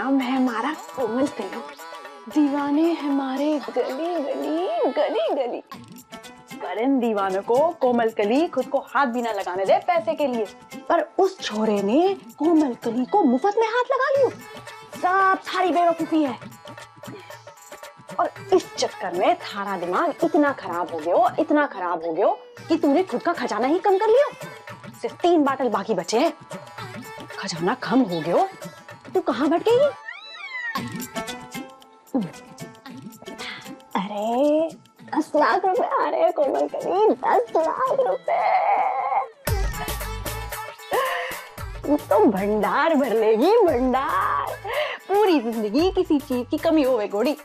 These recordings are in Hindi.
नाम है हमारा कोमल कली, दीवाने हमारे गली गली गली गली। पर इन दीवानों को कोमल कली खुद को हाथ भी ना लगाने दे पैसे के लिए, पर उस छोरे ने कोमल कली को मुफ्त में हाथ लगा लियो। सब थारी बेवकूफी है, और इस चक्कर में थारा दिमाग इतना खराब हो गयो कि तूने खुद का खजाना ही कम कर लियो। सिर्फ 3 बाटल बाकी बचे हैं, खजाना कम हो गयो, तू कहाँ भटकेगी? अरे 10 लाख रुपए आ रहे हैं कोमल कली, 10 लाख रुपए। तू तो भंडार भर लेगी, भंडार। पूरी जिंदगी किसी चीज की कमी होवे गोड़ी।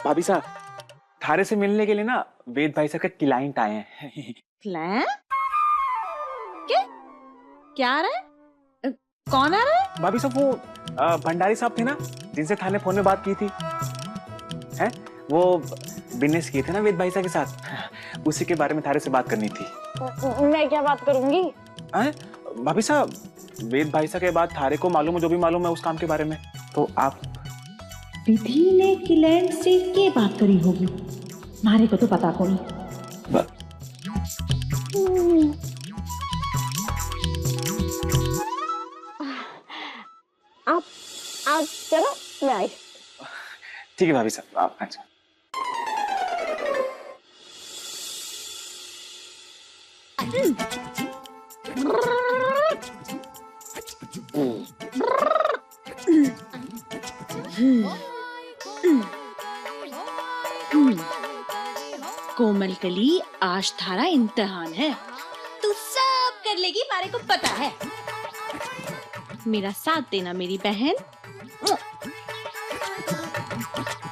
भाभी साहब, थारे से मिलने के लिए ना वेद भाई साहब के क्लाइंट आए हैं। क्लाइंट? क्या आ रहा है? कौन आ रहा है? भाभी साहब, वो भंडारी साहब थे ना जिनसे थाने फोन में बात की थी, हैं? वो बिजनेस किए थे ना वेद भाई साहब के साथ, उसी के बारे में थारे से बात करनी थी। मैं क्या बात करूंगी? भाभी साहब, वेद भाई साहब के बाद थारे को मालूम है जो भी मालूम है उस काम के बारे में, तो आप विधि ने क्लाइंट से क्या बात करी होगी, मारे को तो पता को नहीं। आप चलो, मैं आई। ठीक है भाभी साहब, आप अच्छा। कोमल कली, आज थारा इम्तिहान है, तू सब कर लेगी, मारे को पता है। मेरा साथ देना मेरी बहन।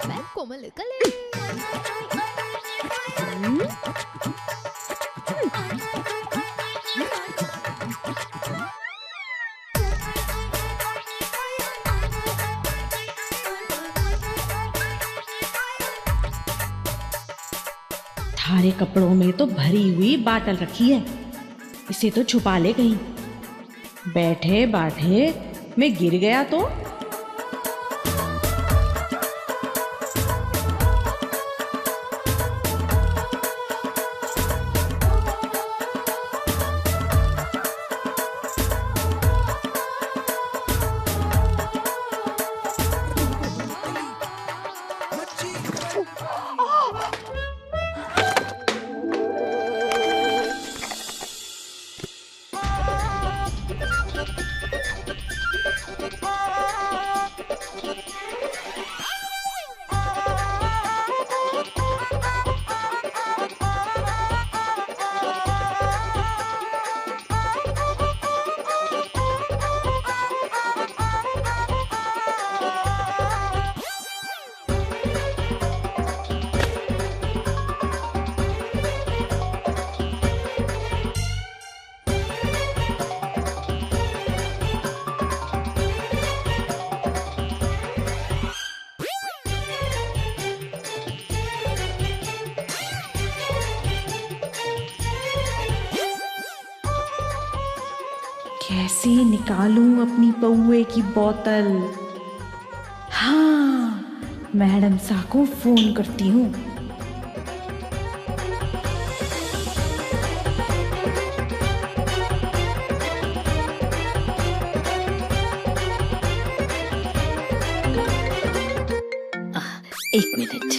मैं कोमल कली। थारे कपड़ों में तो भरी हुई बाटल रखी है, इसे तो छुपा ले कहीं। बैठे बैठे मैं गिर गया तो? कैसे निकालूं अपनी पौए की बोतल? हाँ, मैडम सा को फोन करती हूँ। एक मिनट।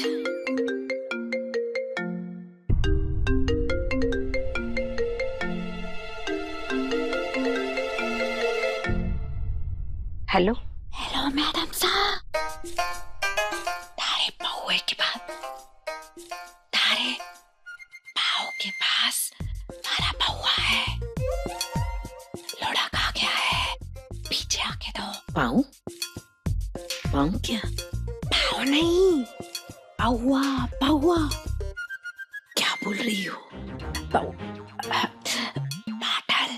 हेलो हेलो मैडम साहब, तारे पहुए के बाद, तारे पाव के पास मारा पहुआ है। लौड़ा कहाँ गया है? पीछे आके दो। पाऊ? पाऊ क्या? पाव नहीं, पहुआ, पहुआ। क्या बोल रही हो? पाऊ, पाटल,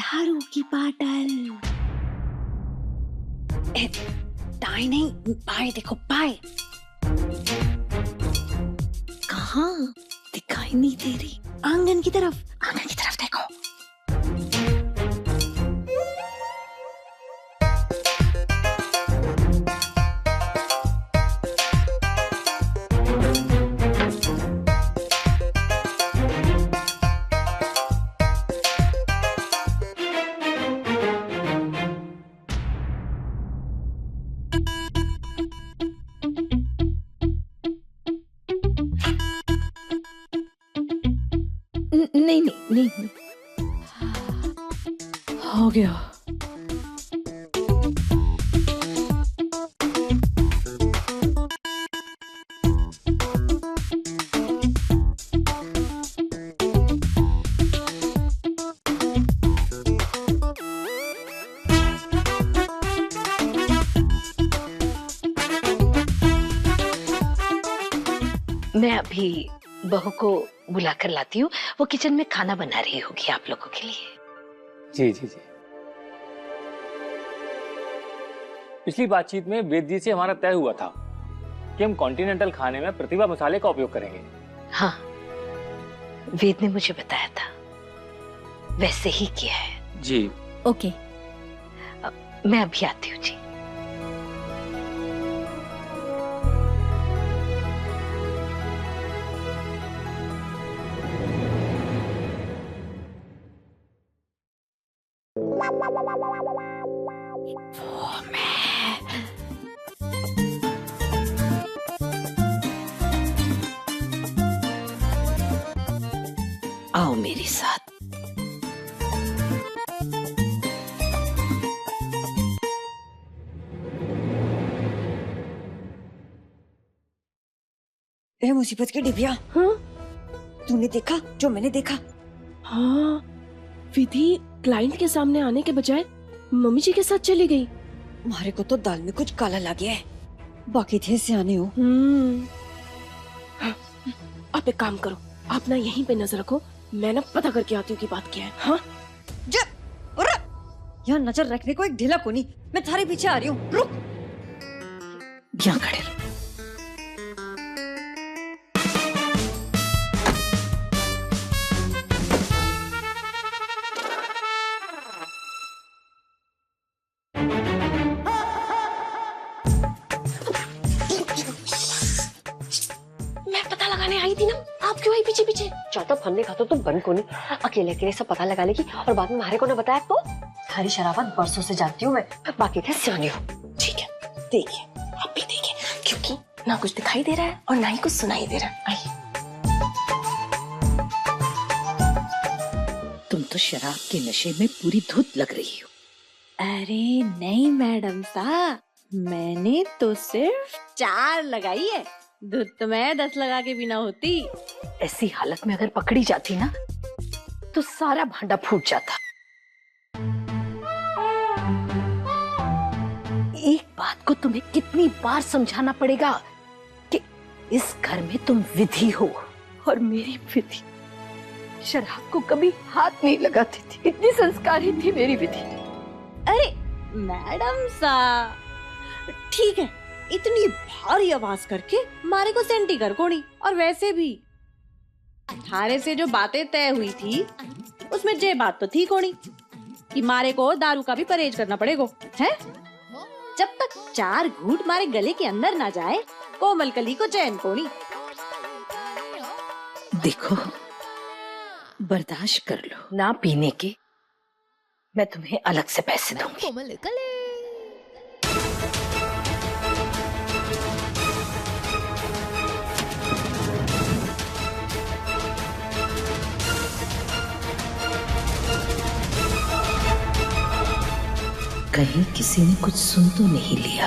दारू की पाटल। दाएं नहीं, बाएं देखो, बाएं। कहाँ? दिखाई नहीं दे रही। आंगन की तरफ, आंगन की तरफ देखो। नहीं नहीं नहीं, हो गया। मैं अभी बहू को बुला कर लाती हूँ, वो किचन में खाना बना रही होगी आप लोगों के लिए। जी जी जी। पिछली बातचीत में वेद जी से हमारा तय हुआ था कि हम कॉन्टिनेंटल खाने में प्रतिभा मसाले का उपयोग करेंगे। हाँ, वेद ने मुझे बताया था, वैसे ही किया है। जी ओके, मैं अभी आती हूँ जी। आओ मेरे साथ। ए मुसीबत की डिबिया, हाँ? तूने देखा जो मैंने देखा? हाँ, विधि क्लाइंट के सामने आने के बजाय मम्मी जी के साथ चली गई। हमारे को तो दाल में कुछ काला लग गया है, बाकी थे सियाने हो। हाँ, आप एक काम करो, आप ना यहीं पे नजर रखो, मैं ना पता करके आती हूँ कि बात क्या है। हाँ, यहाँ नजर रखने को एक ढीला कोनी, मैं थारे पीछे आ रही हूँ, रुक। यहाँ खड़े रहो। मैं पता लगाने आई थी ना, आप क्यों आई पीछे पीछे? ज्यादा फन खाता तो बन को नहीं, अकेले अकेले सब पता लगा लेगी और बाद में हमारे को ना बताया तो। सारी शराबत बरसों से जानती हूँ मैं, बाकी थे सियाने हो। ठीक है, देखिए, आप भी देखिए, क्योंकि ना कुछ दिखाई दे रहा है और ना ही कुछ सुनाई दे रहा है। आइए। तुम तो शराब के नशे में पूरी धुत लग रही हो। अरे नहीं मैडम साहब, मैंने तो सिर्फ 4 लगाई है, धुत तो मैं 10 लगा के भी ना होती। ऐसी हालत में अगर पकड़ी जाती ना तो सारा भांडा फूट जाता। एक बात को तुम्हें कितनी बार समझाना पड़ेगा कि इस घर में तुम विधि हो और मेरी विधि शराब को कभी हाथ नहीं लगाती थी, इतनी संस्कारी थी मेरी विधि। अरे मैडम साहब, ठीक है, इतनी भारी आवाज करके मारे को सेंटी कर कोनी। और वैसे भी थारे से जो बातें तय हुई थी उसमें जे बात तो थी कोनी कि मारे को दारू का भी परहेज करना पड़ेगा, है? जब तक 4 घूंट मारे गले के अंदर ना जाए कोमल कली को चैन कोनी। देखो, बर्दाश्त कर लो। ना पीने के मैं तुम्हें अलग से पैसे दूंगी। कोमल कले। कहीं किसी ने कुछ सुन तो नहीं लिया।